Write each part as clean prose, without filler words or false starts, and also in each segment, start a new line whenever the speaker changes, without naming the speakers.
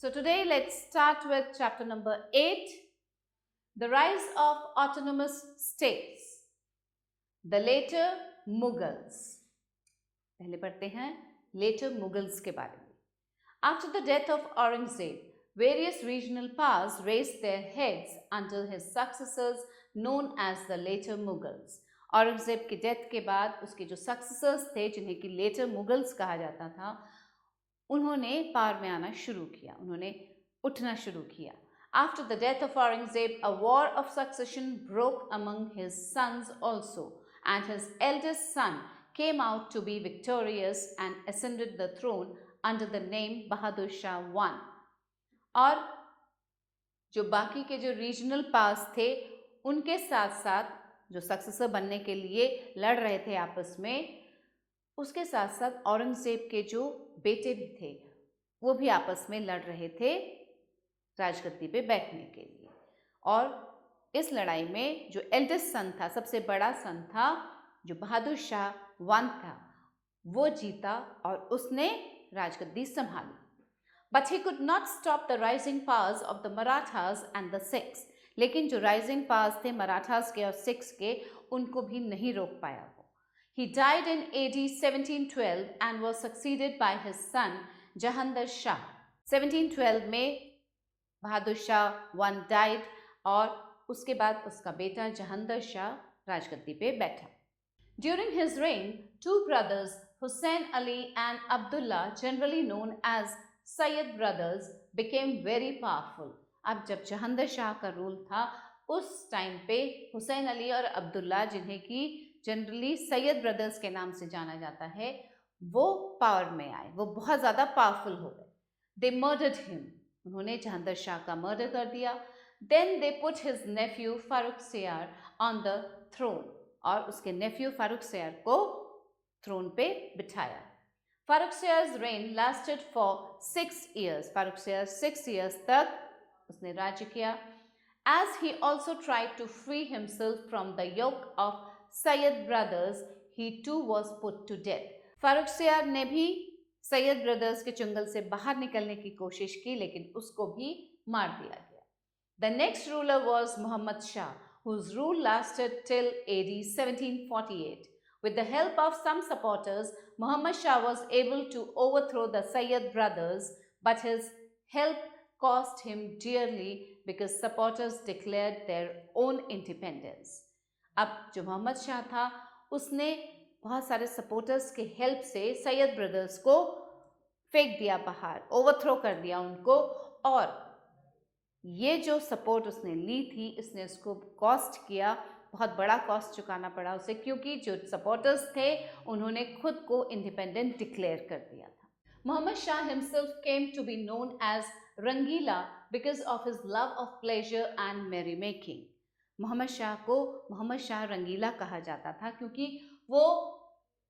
So today let's start with chapter number 8, the rise of autonomous states, the later Mughals. पहले पढ़ते हैं later Mughals के बारे में. After the death of Aurangzeb, various regional powers raised their heads under his successors known as the later Mughals. Aurangzeb की death के बाद उसके जो सक्सेसर्स थे जिन्हें कि लेटर मुगल्स कहा जाता था, उन्होंने पावर में आना शुरू किया, उन्होंने उठना शुरू किया. After the death of Aurangzeb, a war of succession broke among his sons also, and his eldest son came out to be victorious and ascended the throne under the name Bahadur Shah I. और जो बाकी के जो regional पास थे उनके साथ साथ जो सक्सेसर बनने के लिए लड़ रहे थे आपस में, उसके साथ साथ औरंगजेब के जो बेटे भी थे वो भी आपस में लड़ रहे थे राजगद्दी पे बैठने के लिए. और इस लड़ाई में जो एल्डेस्ट सन था, सबसे बड़ा सन था, जो बहादुर शाह वन था, वो जीता और उसने राजगद्दी संभाली. But he could not stop the rising powers of the Marathas and the Sikhs. लेकिन जो राइजिंग पावर्स थे मराठास के और सिख्स के, उनको भी नहीं रोक पाया वो. He died in AD 1712 and was succeeded by his son Jahandar Shah. 1712 में बहादुर शाह वन died और उसके बाद उसका बेटा जहांदर शाह राजगद्दी पे बैठा. During his reign, two brothers, Hussain Ali and Abdullah, generally known as Sayyid brothers, became very powerful. अब जब जहांदर शाह का रूल था उस टाइम पे हुसैन अली और अब्दुल्ला, जिन्हें कि जनरली सैयद ब्रदर्स के नाम से जाना जाता है, वो पावर में आए, वो बहुत ज़्यादा पावरफुल हो गए. दे मर्डर्ड हिम, उन्होंने जहांदर शाह का मर्डर कर दिया. Then they put his nephew Farrukhsiyar on the throne, और उसके नेफ्यू फारूक सियार को थ्रोन पे बिठाया. Farrukhsiyar's reign lasted for 6 years. Farrukhsiyar 6 years तक उसने राज्य किया. As he also tried to free himself from the yoke of Sayyid brothers, he too was put to death. Farooq सियार ने भी सैयद ब्रदर्स के चंगल से बाहर निकलने की कोशिश की, लेकिन उसको भी मार दिया गया. The next ruler was Muhammad Shah, whose rule lasted till AD 1748. With the help of some supporters, Muhammad Shah was able to overthrow the Sayyid brothers, but his help cost him dearly because supporters declared their own independence. अब जो मोहम्मद शाह था उसने बहुत सारे supporters के help से Syed brothers को फेंक दिया बाहर, ओवरथ्रो कर दिया उनको, और ये जो सपोर्ट उसने ली थी इसने उसको कॉस्ट किया, बहुत बड़ा कॉस्ट चुकाना पड़ा उसे, क्योंकि जो सपोर्टर्स थे उन्होंने खुद को इंडिपेंडेंट डिक्लेयर कर दिया था. Muhammad Shah himself came to be known as Rangila because of his love of pleasure and merrymaking. Mohammad Shah को मोहम्मद शाह रंगीला कहा जाता था क्योंकि वो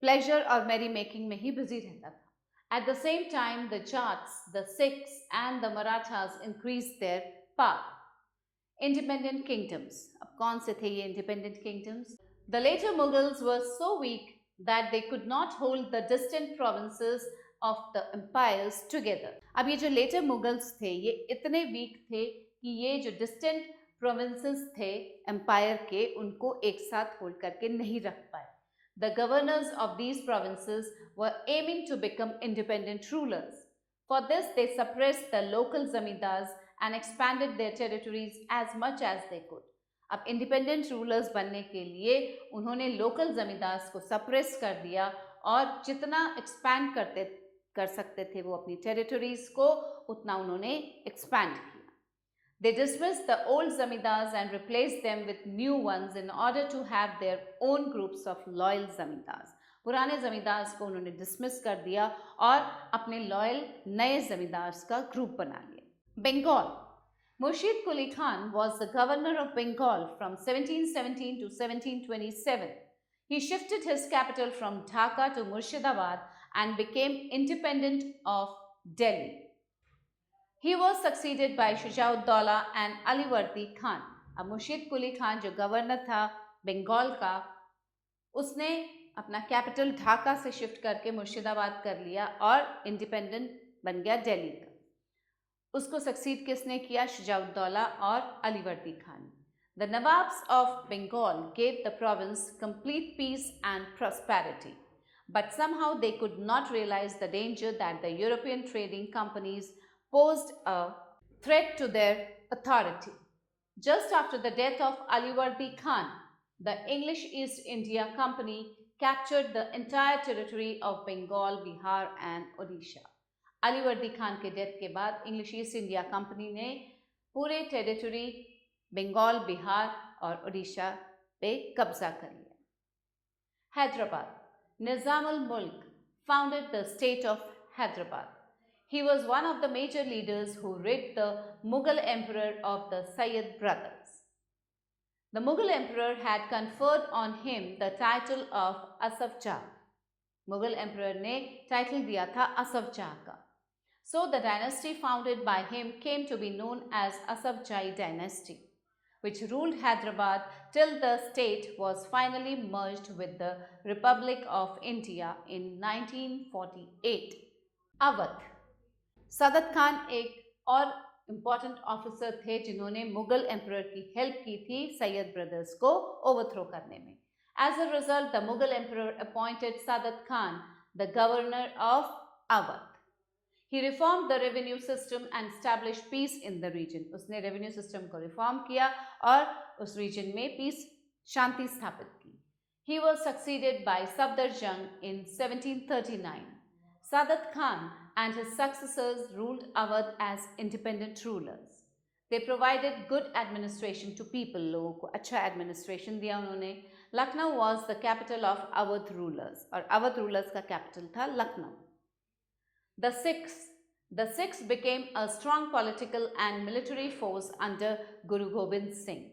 प्लेजर और मैरी मेकिंग में ही बिजी रहता था. At the same time, the Jats, the Sikhs and the Marathas increased their power. Independent kingdoms. अब कौन से थे ये independent kingdoms? The later Mughals were so weak that they could not hold the distant provinces of the empires together. अब ये जो later Mughals थे ये इतने weak थे कि ये जो distant provinces थे empire के, उनको एक साथ hold करके नहीं रख पाए. The governors of these provinces were aiming to become independent rulers. For this, they suppressed the local zamindars and expanded their territories as much as they could. अब इंडिपेंडेंट रूलर्स बनने के लिए उन्होंने लोकल जमींदार्स को सप्रेस कर दिया और जितना एक्सपैंड कर सकते थे वो अपनी टेरिटरीज को, उतना उन्होंने एक्सपैंड किया. They dismissed the old zamindars and replaced them with new ones in order to have their own groups of loyal zamindars. पुराने जमींदार्स को उन्होंने डिसमिस कर दिया और अपने लॉयल नए जमींदार्स का ग्रुप बना लिया. Bengal. Murshid Quli Khan was the governor of Bengal from 1717 to 1727. He shifted his capital from Dhaka to Murshidabad and became independent of Delhi. He was succeeded by Shujauddaulah and Alivardi Khan. अब मुर्शिद कुली खान जो governor था बंगाल का, उसने अपना capital Dhaka से shift करके मुर्शिदाबाद कर लिया और इंडिपेंडेंट बन गया दिल्ली का. उसको सक्सीड किसने किया? शुजाउद्दौला और Alivardi Khan. The Nawabs of Bengal gave the province complete peace and prosperity, but somehow they could not realize the danger that the European trading companies posed a threat to their authority. Just after the death of Aliwardi Khan, the English East India Company captured the entire territory of Bengal, Bihar and Odisha. Alivardi Khan के death के बाद English east India company ने पूरे territory Bengal, Bihar और उड़ीसा पे कब्जा कर लिया। हैदराबाद, निजामुल मुल्क founded the state of Hyderabad. He was one of the major leaders who rid the Mughal emperor of the Sayyid brothers. The Mughal emperor had conferred on him the title of Asaf Jah. Mughal emperor ने title दिया था असफ जाह का। So the dynasty founded by him came to be known as Asafjai dynasty, which ruled Hyderabad till the state was finally merged with the Republic of India in 1948. Awadh, सदत Khan एक और important officer थे जिन्होंने Mughal emperor की help की थी Syed brothers को overthrow करने में। As a result, the Mughal emperor appointed Sadat Khan the governor of Awadh. He reformed the revenue system and established peace in the region. उसने रेवेन्यू सिस्टम को रिफॉर्म किया और उस रीजन में पीस शांति स्थापित की। He was succeeded by Safdar Jung in 1739. Sadat Khan and his successors ruled Awadh as independent rulers. They provided good administration to people. लोगों को अच्छा एडमिनिस्ट्रेशन दिया उन्होंने। Lucknow was the capital of Awadh rulers और Awadh rulers का capital था Lucknow. The Sikhs became a strong political and military force under Guru Gobind Singh.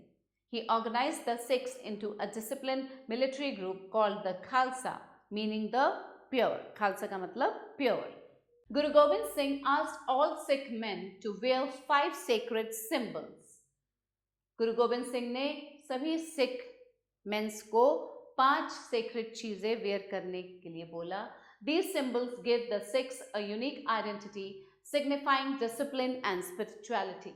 He organized the Sikhs into a disciplined military group called the Khalsa, meaning the pure. Khalsa का मतलब pure. Guru Gobind Singh asked all Sikh men to wear 5 sacred symbols. Guru Gobind Singh ने सभी Sikh mains को 5 sacred चीजें where करने के लिए बोला। These symbols give the Sikhs a unique identity, signifying discipline and spirituality.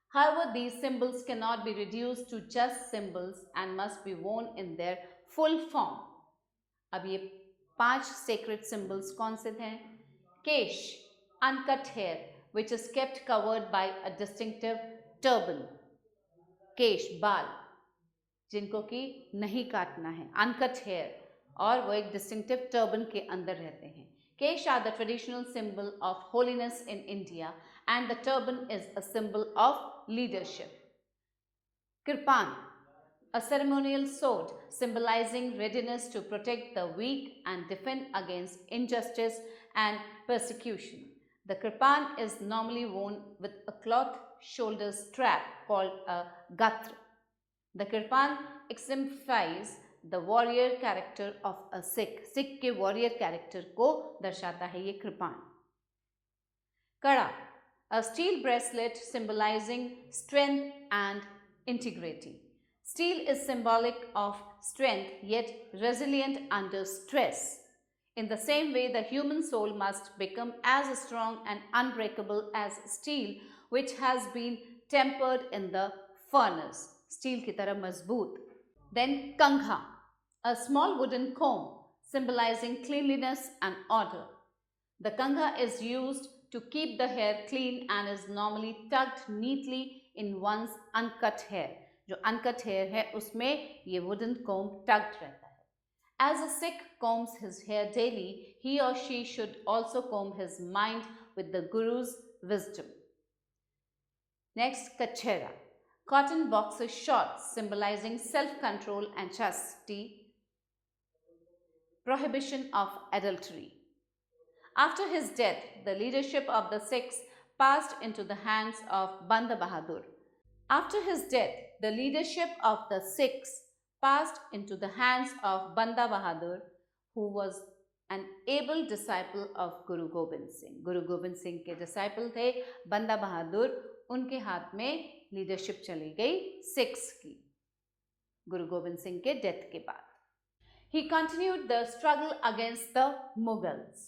However, these symbols cannot be reduced to just symbols and must be worn in their full form. अब ये 5 sacred symbols कौन से थे? केश, uncut hair, which is kept covered by a distinctive turban. केश, बाल, जिनको कि नहीं काटना है, uncut hair, और वो एक डिस्टिंक्टिव टर्बन के अंदर रहते हैं। Kesh are the traditional symbol of holiness in India and the turban is a symbol of leadership. Kirpan, a ceremonial sword symbolizing readiness to protect the weak and defend against injustice and persecution. The kirpan is normally worn with a cloth shoulder strap called a gatra. The kirpan exemplifies the warrior character of a Sikh. Sikh के warrior character को दर्शाता है ये कृपान। कड़ा, a steel bracelet symbolizing strength and integrity. Steel is symbolic of strength yet resilient under stress. In the same way, the human soul must become as strong and unbreakable as steel, which has been tempered in the furnace. Steel की तरह मजबूत। Then Kangha, a small wooden comb symbolizing cleanliness and order. The Kangha is used to keep the hair clean and is normally tucked neatly in one's uncut hair. जो uncut hair है उसमें ये wooden comb tucked रहता है। As a Sikh combs his hair daily, he or she should also comb his mind with the Guru's wisdom. Next, Kachera. Cotton boxer shorts symbolizing self-control and chastity, prohibition of adultery. After his death, the leadership of the Sikhs passed into the hands of Banda Bahadur. After his death, the leadership of the Sikhs passed into the hands of Banda Bahadur, who was an able disciple of Guru Gobind Singh. Guru Gobind Singh के disciple थे बंदा बहादुर, उनके हाथ में leadership चली गई six की गुरु गोबिंद सिंह के डेथ के बाद। He continued the struggle against the Mughals.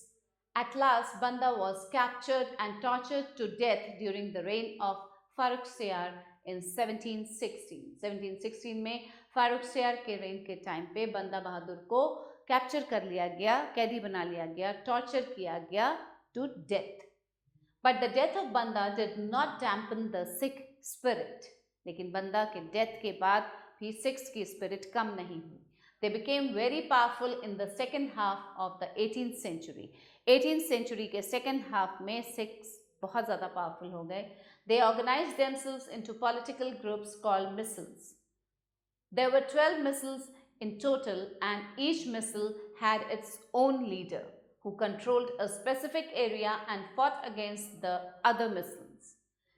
At last, Banda was captured and tortured to death during the reign of Farrukhsiyar in 1716. 1716 में फारुखसियार के रेन के टाइम पे बंदा बहादुर को कैप्चर कर लिया गया, कैदी बना लिया गया, टॉर्चर किया गया to death. But the death of Banda did not dampen the Sikh spirit. लेकिन बंदा के डेथ के बाद भी सिख्स की स्पिरिट कम नहीं हुई. They became very powerful in the second half of the 18th century. 18th century के second half में Sikhs बहुत ज़्यादा powerful हो गए. They organized themselves into political groups called missals. There were 12 missals in total, and each missal had its own leader who controlled a specific area and fought against the other missals.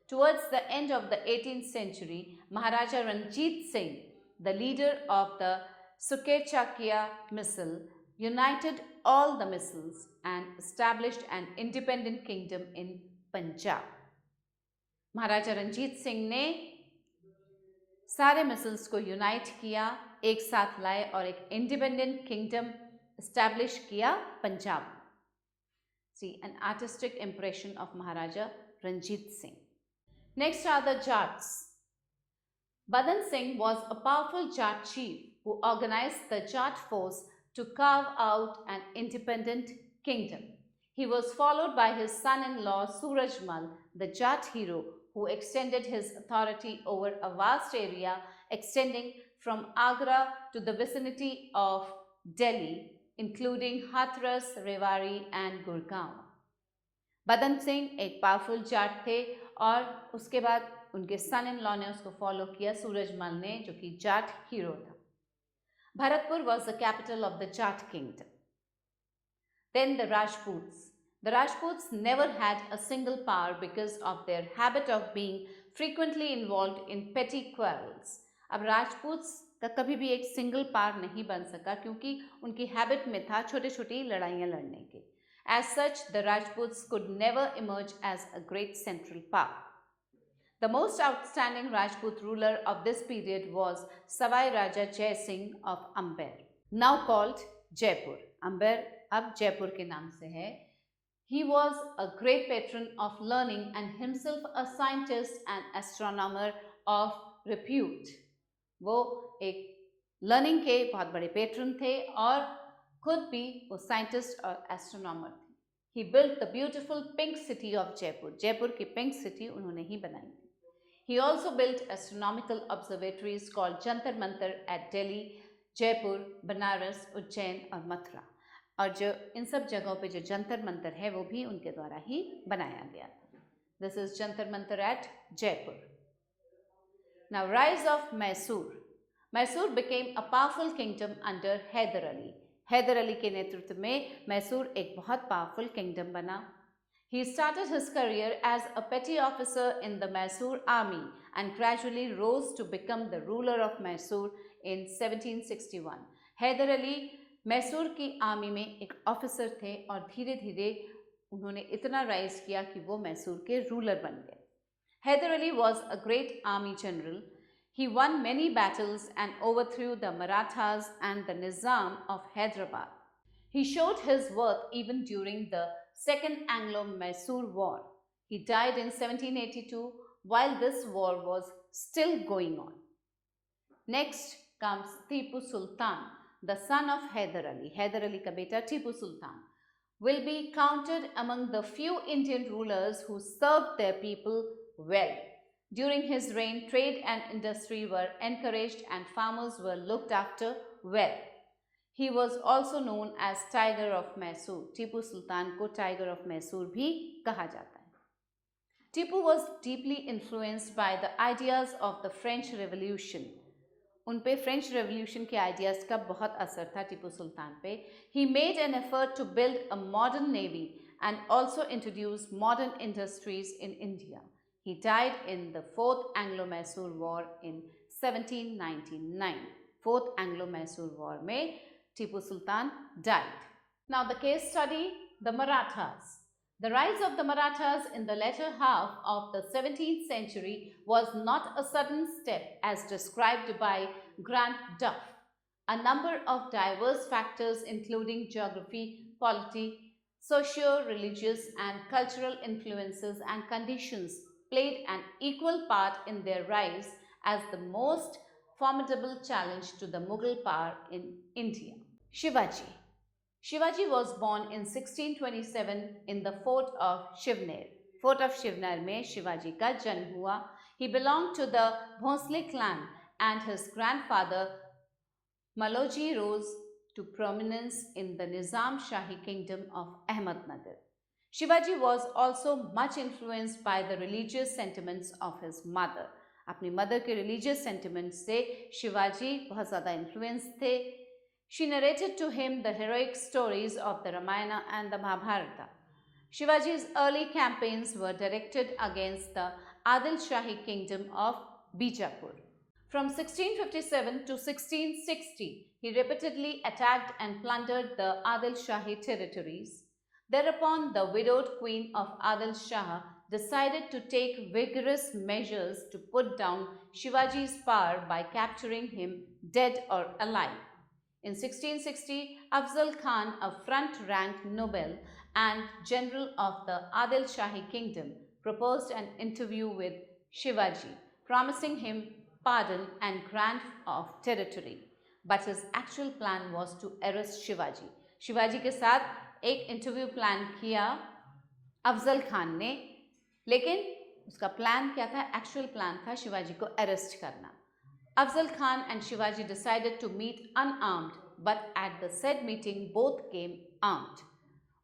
Towards the end of the 18th century, Maharaja Ranjit Singh, the leader of the Sukechakia missal, united all the missals and established an independent kingdom in Punjab. महाराजा रंजीत सिंह ने सारे micelles को unite किया, एक साथ लाए और एक independent kingdom establish किया Punjab. See an artistic impression of Maharaja Ranjit Singh. Next are the Jats. Badan Singh was a powerful Jat chief who organized the Jat force to carve out an independent kingdom. He was followed by his son-in-law Surajmal, the Jat hero, who extended his authority over a vast area extending from Agra to the vicinity of Delhi, including Hathras, Rewari and Gurgaon. बदन सिंह एक powerful Jat थे और उसके बाद उनके सन in law ने उसको follow किया, सूरजमल ने, जो कि जाट हीरो था. Bharatpur was the capital of the Jat kingdom. Then the Rajputs. The Rajputs never had a single power because of their habit of being frequently involved in petty quarrels. अब राजपूत्स का कभी भी एक सिंगल पावर नहीं बन सका क्योंकि उनकी हैबिट में था छोटी छोटी लड़ाइयाँ लड़ने की. As such, the Rajputs could never emerge as a great central power. The most outstanding Rajput ruler of this period was Savai Raja Jai Singh of Amber, now called Jaipur. Amber अब जयपुर के नाम से है. He was a great patron of learning and himself a scientist and astronomer of repute. वो एक learning के बहुत बड़े पेट्रन थे और खुद भी वो साइंटिस्ट और एस्ट्रोनॉमर थे. He built the beautiful pink city of Jaipur. Jaipur की पिंक सिटी उन्होंने ही बनाई थी. He also built astronomical observatories called Jantar Mantar at Delhi, Jaipur, Banaras, Ujjain और मथुरा. और जो इन सब जगहों पे जो जंतर मंतर है वो भी उनके द्वारा ही बनाया गया था. This is Jantar Mantar at Jaipur. Now, rise of Mysore. Mysore became a powerful kingdom under Hyder Ali. Haider Ali के नेतृत्व में मैसूर एक बहुत पावरफुल किंगडम बना. He started his career as a petty officer in the Mysore army and gradually rose to become the ruler of Mysore in 1761. Haidar Ali Mysore की army में एक officer थे और धीरे धीरे उन्होंने इतना राइज किया कि वो मैसूर के रूलर बन गए. Haider Ali was a great army general. He won many battles and overthrew the Marathas and the Nizam of Hyderabad. He showed his worth even during the Second Anglo-Mysore War. He died in 1782 while this war was still going on. Next comes Tipu Sultan, the son of Hyder Ali. Hyder Ali ka beta Tipu Sultan will be counted among the few Indian rulers who served their people well. During his reign, trade and industry were encouraged and farmers were looked after well. He was also known as Tiger of Mysore. Tipu Sultan को Tiger of Mysore भी कहा जाता है. Tipu was deeply influenced by the ideas of the French Revolution. उन पे French revolution के ideas का बहुत असर था टीपू सुल्तान पे. He made an effort to build a modern navy and also introduce modern industries in India. He died in the Fourth Anglo-Mysore War in 1799. Fourth Anglo-Mysore War में Tipu Sultan died. Now the case study, the Marathas. The rise of the Marathas in the latter half of the 17th century was not a sudden step as described by Grant Duff. A number of diverse factors including geography, polity, Socio-religious and cultural influences and conditions played an equal part in their rise as the most formidable challenge to the Mughal power in India. Shivaji. Shivaji was born in 1627 in the fort of Shivner. Fort of Shivner में शिवाजी का जन्म हुआ. He belonged to the Bhosle clan and his grandfather Maloji rose to prominence in the Nizam Shahi kingdom of Ahmednagar. Shivaji was also much influenced by the religious sentiments of his mother. अपनी mother के religious sentiments से शिवाजी बहुत ज़्यादा influenced थे. She narrated to him the heroic stories of the Ramayana and the Mahabharata. Shivaji's early campaigns were directed against the Adil Shahi kingdom of Bijapur. From 1657 to 1660, he repeatedly attacked and plundered the Adil Shahi territories. Thereupon, the widowed queen of Adil Shah decided to take vigorous measures to put down Shivaji's power by capturing him dead or alive. In 1660, Afzal Khan, a front-ranked noble and general of the Adil Shahi kingdom, proposed an interview with Shivaji, promising him pardon and grant of territory. But his actual plan was to arrest Shivaji. Shivaji के साथ एक interview plan किया अफजल खान ने, लेकिन उसका plan क्या था? Actual plan था शिवाजी को अरेस्ट करना. Afzal Khan and Shivaji decided to meet unarmed, but at the said meeting both came armed.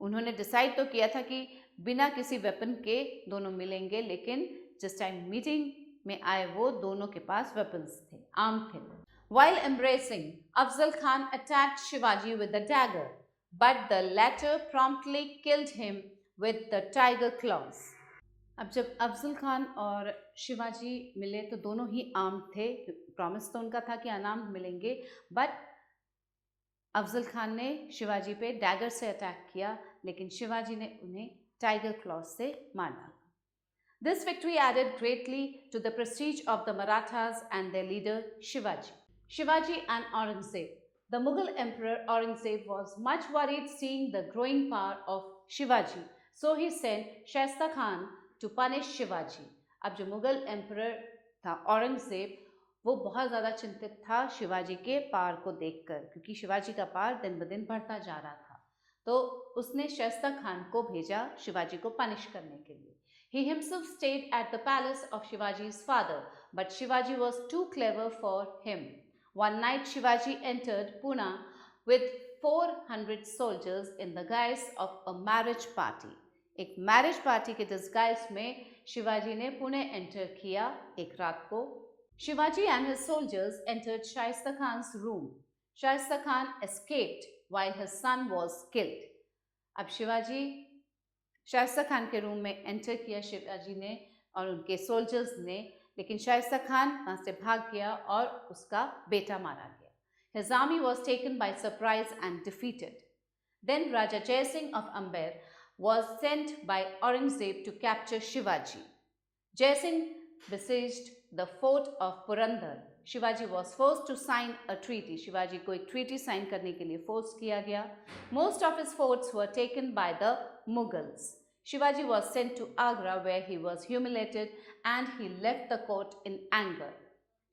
उन्होंने डिसाइड तो किया था कि बिना किसी वेपन के दोनों मिलेंगे, लेकिन जिस टाइम मीटिंग में आए वो दोनों के पास वेपन्स थे, आर्म थे. While embracing, Afzal Khan attacked Shivaji with a dagger, but the latter promptly killed him with the tiger claws. अब जब अफजल खान और शिवाजी मिले तो दोनों ही आर्म्ड थे. प्रॉमिस तो उनका था कि अनार्म्ड मिलेंगे, बट अफजल खान ने शिवाजी पे डैगर से अटैक किया, लेकिन शिवाजी ने उन्हें टाइगर क्लॉज से मार डाला. This victory added greatly to the prestige of the Marathas and their leader Shivaji. Shivaji and Aurangzeb. The Mughal Emperor Aurangzeb was much worried seeing the growing power of Shivaji, so he sent Shaista Khan to punish Shivaji. अब जो Mughal emperor था औरंगजेब, वो बहुत ज़्यादा चिंतित था शिवाजी के power को देखकर, क्योंकि शिवाजी का पावर दिन ब दिन बढ़ता जा रहा था. तो उसने शाइस्ता खान को भेजा शिवाजी को पनिश करने के लिए. He himself stayed at the palace of Shivaji's father, but Shivaji was too clever for him. One night Shivaji entered Pune with 400 soldiers in the guise of a marriage party. एक marriage party के disguise में शिवाजी ने Pune enter किया एक रात को. Shivaji and his soldiers entered Shaista Khan's room. Shaista Khan escaped while his son was killed. अब शिवाजी शाइस्ता खान के रूम में एंटर किया शिवाजी ने और उनके सोल्जर्स ने, लेकिन शाइस्ता खान वहाँ से भाग गया और उसका बेटा मारा गया. His army was taken by surprise and defeated. Then Raja Jai Singh of Amber was sent by Aurangzeb to capture Shivaji. Jai Singh besieged the fort of Purandar. Shivaji was forced to sign a treaty. Shivaji को एक treaty sign करने के लिए force किया गया. Most of his forts were taken by the Mughals. Shivaji was sent to Agra where he was humiliated and he left the court in anger.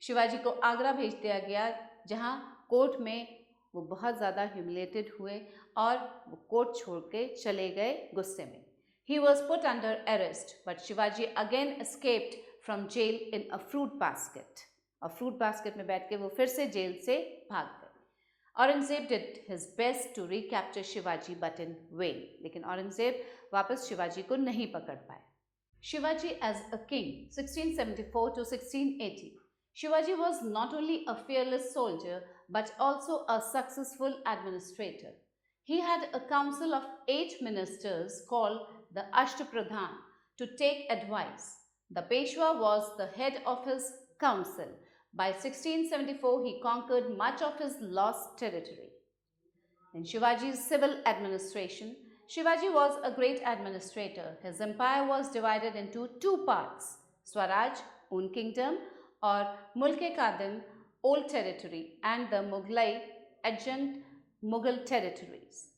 Shivaji को आगरा भेज दिया गया, जहाँ कोर्ट में वो बहुत ज़्यादा ह्यूमिलेटेड हुए और वो कोर्ट छोड़ के चले गए गुस्से में. He was put under arrest, but Shivaji again escaped from jail in a fruit basket. और फ्रूट बास्केट में बैठ के वो फिर से जेल से भाग गए. Aurangzeb did his best to recapture Shivaji but in vain. लेकिन औरंगजेब वापस शिवाजी को नहीं पकड़ पाए. Shivaji as a king, 1674 to 1680. Shivaji was not only a fearless soldier but also a successful administrator. He had a council of 8 ministers called the Ashtapradhan to take advice. The Peshwa was the head of his council. By 1674, he conquered much of his lost territory. In Shivaji's civil administration, Shivaji was a great administrator. His empire was divided into 2 parts, Swaraj, own kingdom, or Mulk-e-Qadim, old territory, and the Mughlai, adjunct Mughal territories.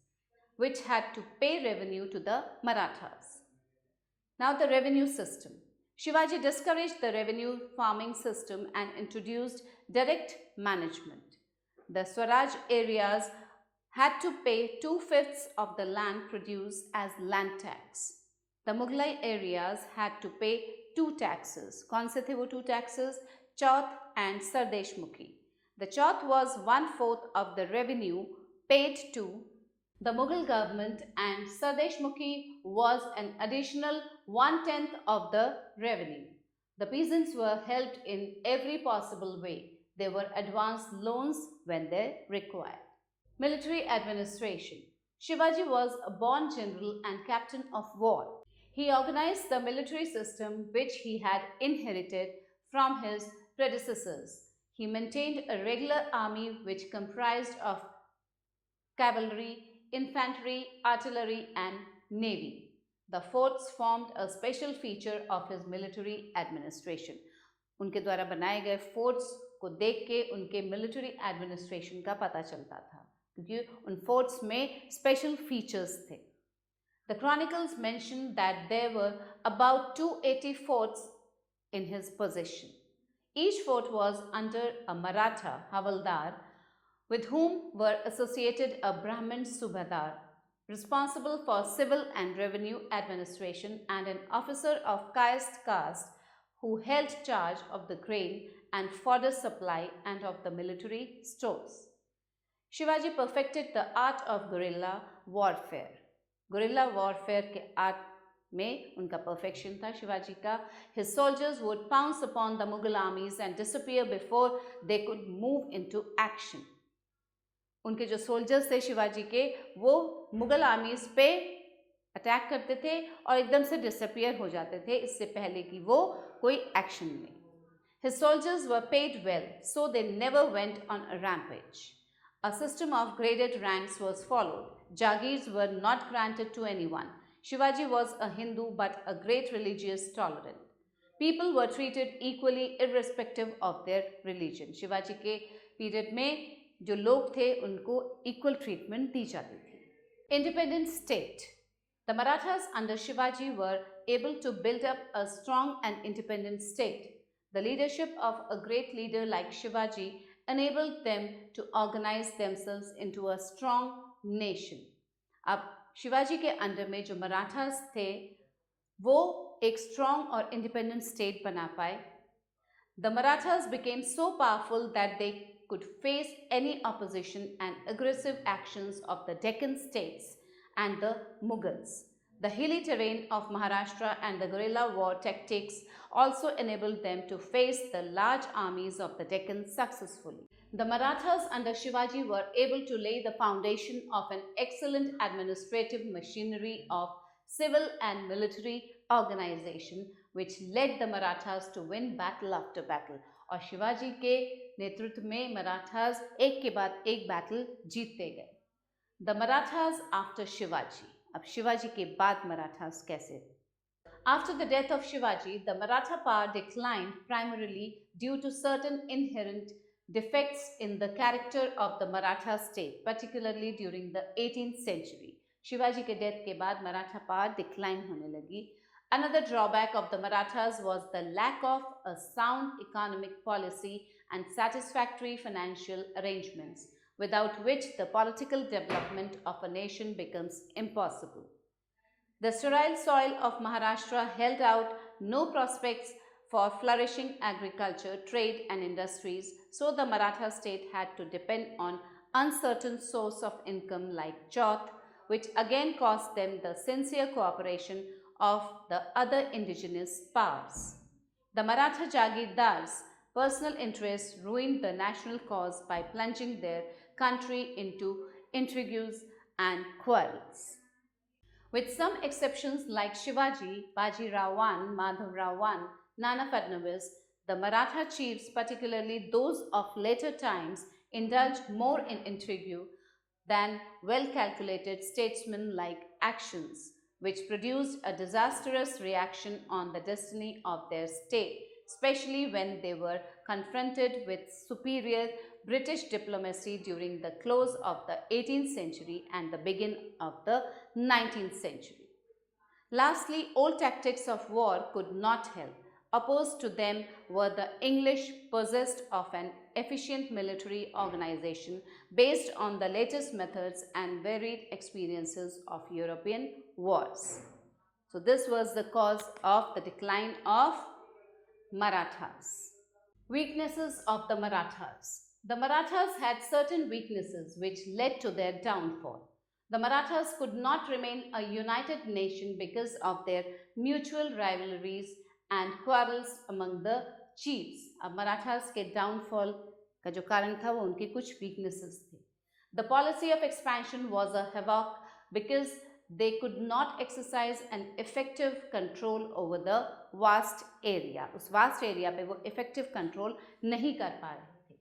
which had to pay revenue to the Marathas. Now the revenue system. Shivaji discouraged the revenue farming system and introduced direct management. The Swaraj areas had to pay 2/5 of the land produce as land tax. The Mughlai areas had to pay two taxes. कौन से थे वो two taxes? Chauth and Sardeshmukhi. The Chauth was 1/4 of the revenue paid to the Mughal government, and Sardeshmukhi was an additional 1/10 of the revenue. The peasants were helped in every possible way. They were advanced loans when they required. Military administration. Shivaji was a born general and captain of war. He organized the military system which he had inherited from his predecessors. He maintained a regular army which comprised of cavalry, infantry, artillery and navy. The forts formed a special feature of his military administration. उनके द्वारा बनाए गए forts को देख के उनके military administration का पता चलता था, क्योंकि उन forts में special features थे. The chronicles mention that there were about 280 forts in his possession. Each fort was under a Maratha Havaldar, with whom were associated a Brahmin Subhadar, responsible for civil and revenue administration, and an officer of caste caste who held charge of the grain and fodder supply and of the military stores. Shivaji perfected the art of guerrilla warfare. Guerrilla warfare के art में उनका perfection था शिवाजी का. His soldiers would pounce upon the Mughal armies and disappear before they could move into action. उनके जो soldiers थे शिवाजी के, वो मुगल armies पे अटैक करते थे और एकदम से disappear हो जाते थे इससे पहले कि वो कोई action लें. His soldiers were paid well, so they never went on a rampage. A system of graded ranks was followed. Jagirs were not granted to anyone. Shivaji was a Hindu but a great religious tolerant. People were treated equally irrespective of their religion. Shivaji के period में जो लोग थे उनको equal treatment दी जाती थी. Independent state. The Marathas under Shivaji were able to build up a strong and independent state. The leadership of a great leader like Shivaji enabled them to organize themselves into a strong nation. अब शिवाजी के under में जो मराठास थे वो एक strong और independent state बना पाए. The Marathas became so powerful that they could face any opposition and aggressive actions of the Deccan states and the Mughals. The hilly terrain of Maharashtra and the guerrilla war tactics also enabled them to face the large armies of the Deccan successfully. The Marathas under Shivaji were able to lay the foundation of an excellent administrative machinery of civil and military organization which led the Marathas to win battle after battle. और शिवाजी के नेतृत्व में मराठास एक के बाद एक battle जीतते गए. The Marathas after Shivaji. अब शिवाजी के बाद मराठास कैसे? After the death of Shivaji, the Maratha power declined primarily due to certain inherent defects in the character of the Maratha state, particularly during the 18th century. Shivaji के death के बाद Maratha power decline होने लगी. Another drawback of the Marathas was the lack of a sound economic policy and satisfactory financial arrangements, without which the political development of a nation becomes impossible. The sterile soil of Maharashtra held out no prospects for flourishing agriculture, trade and industries, so the Maratha state had to depend on uncertain source of income like Chauth, which again cost them the sincere cooperation of the other indigenous powers. The Maratha Jagirdars' personal interests ruined the national cause by plunging their country into intrigues and quarrels. With some exceptions like Shivaji, Baji Rao I, Madhav Rao I, Nana Fadnavis, the Maratha chiefs, particularly those of later times, indulged more in intrigue than well-calculated statesman-like actions, which produced a disastrous reaction on the destiny of their state, especially when they were confronted with superior British diplomacy during the close of the 18th century and the beginning of the 19th century. Lastly, old tactics of war could not help. Opposed to them were the English, possessed of an efficient military organization based on the latest methods and varied experiences of European wars. So this was the cause of the decline of Marathas. Weaknesses of the Marathas. The Marathas had certain weaknesses which led to their downfall. The Marathas could not remain a united nation because of their mutual rivalries and quarrels among the chiefs. अब मराठास के downfall का जो कारण था वो उनके कुछ weaknesses थे. The policy of expansion was a havoc because they could not exercise an effective control over the vast area. उस vast area पे वो effective control नहीं कर पा रहे थे.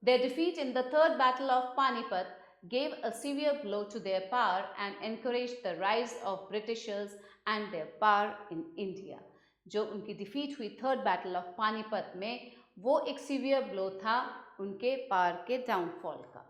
Their defeat in the third battle of Panipat gave a severe blow to their power and encouraged the rise of Britishers and their power in India. जो उनकी defeat हुई third battle of पानीपत में वो एक severe blow था उनके power के downfall का.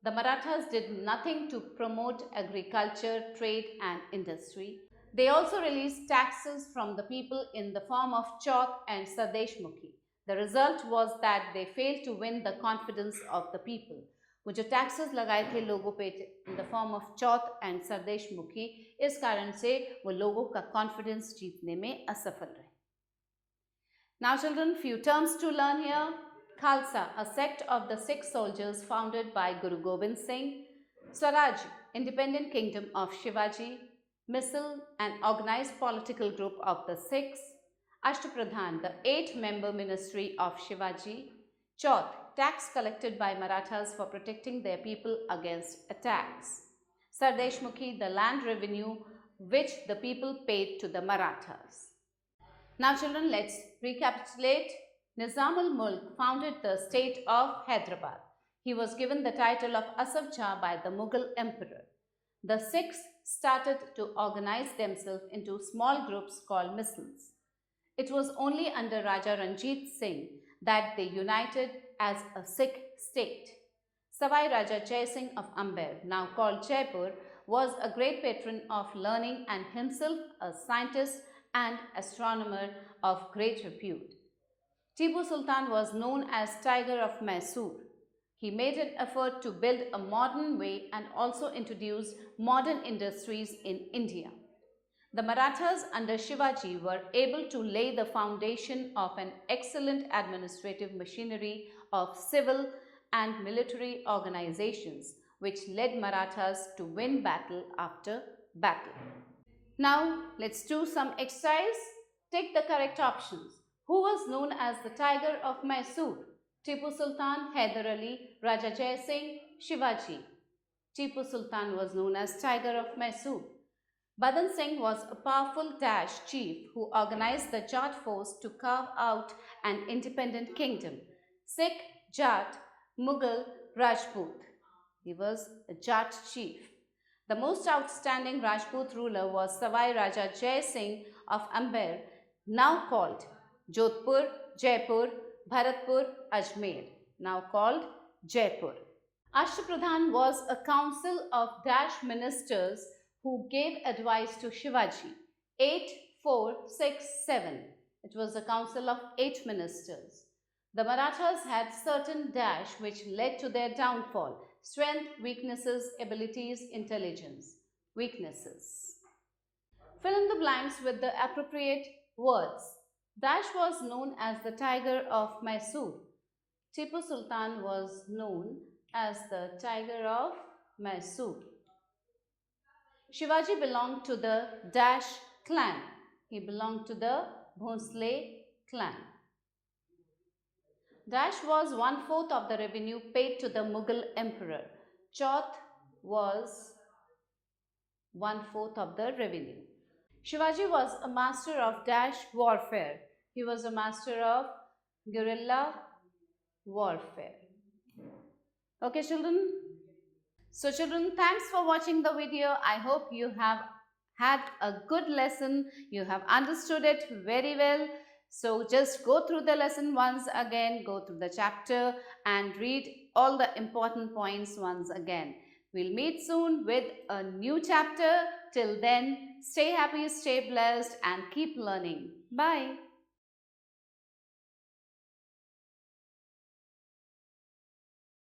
The Marathas did nothing to promote agriculture, trade and industry. They also released taxes from the people in the form of Chauth and Sadeshmukhi. The result was that they failed to win the confidence of the people. वो जो taxes लगाए थे लोगों पे in the form of Chauth and Sadeshmukhi, इस कारण से वो लोगों का confidence जीतने में असफल रहे. Now children, few terms to learn here. Khalsa, a sect of the Sikh soldiers founded by Guru Gobind Singh. Swaraj, independent kingdom of Shivaji. Misl, an organized political group of the Sikhs. Ashtapradhan, the 8-member ministry of Shivaji. Chauth, tax collected by Marathas for protecting their people against attacks. Sardeshmukhi, the land revenue which the people paid to the Marathas. Now children, let's recapitulate. Nizam al-Mulk founded the state of Hyderabad. He was given the title of Asaf Jah by the Mughal emperor. The Sikhs started to organize themselves into small groups called Misls. It was only under Raja Ranjit Singh that they united as a Sikh state. Savai Raja Jai Singh of Amber, now called Jaipur, was a great patron of learning and himself a scientist and astronomer of great repute. Tipu Sultan was known as Tiger of Mysore. He made an effort to build a modern way and also introduced modern industries in India. The Marathas under Shivaji were able to lay the foundation of an excellent administrative machinery of civil and military organizations, which led Marathas to win battle after battle. Now, let's do some exercise. Take the correct options. Who was known as the Tiger of Mysore? Tipu Sultan, Hyder Ali, Raja Jai Singh, Shivaji. Tipu Sultan was known as Tiger of Mysore. Badan Singh was a powerful Dash chief who organized the Jat force to carve out an independent kingdom. Sikh, Jat, Mughal, Rajput. He was a Jat chief. The most outstanding Rajput ruler was Savai Raja Jai Singh of Amber, now called Jodhpur, Jaipur, Bharatpur, Ajmer, now called Jaipur. Ashtapradhan was a council of Dash ministers who gave advice to Shivaji. 8, 4, 6, 7. It was a council of 8 ministers. The Marathas had certain Dash which led to their downfall. Strength, weaknesses, abilities, intelligence. Weaknesses. Fill in the blanks with the appropriate words. Dash was known as the Tiger of Mysore. Tipu Sultan was known as the Tiger of Mysore. Shivaji belonged to the Dash clan. He belonged to the Bhonsle clan. Dash was 1/4 of the revenue paid to the Mughal emperor. Chauth was 1/4 of the revenue. Shivaji was a master of Dash warfare. He was a master of guerrilla warfare. Okay, children. So, children, thanks for watching the video. I hope you have had a good lesson. You have understood it very well. So just go through the lesson once again, go through the chapter and read all the important points once again. We'll meet soon with a new chapter. Till then, stay happy, stay blessed and keep learning. Bye.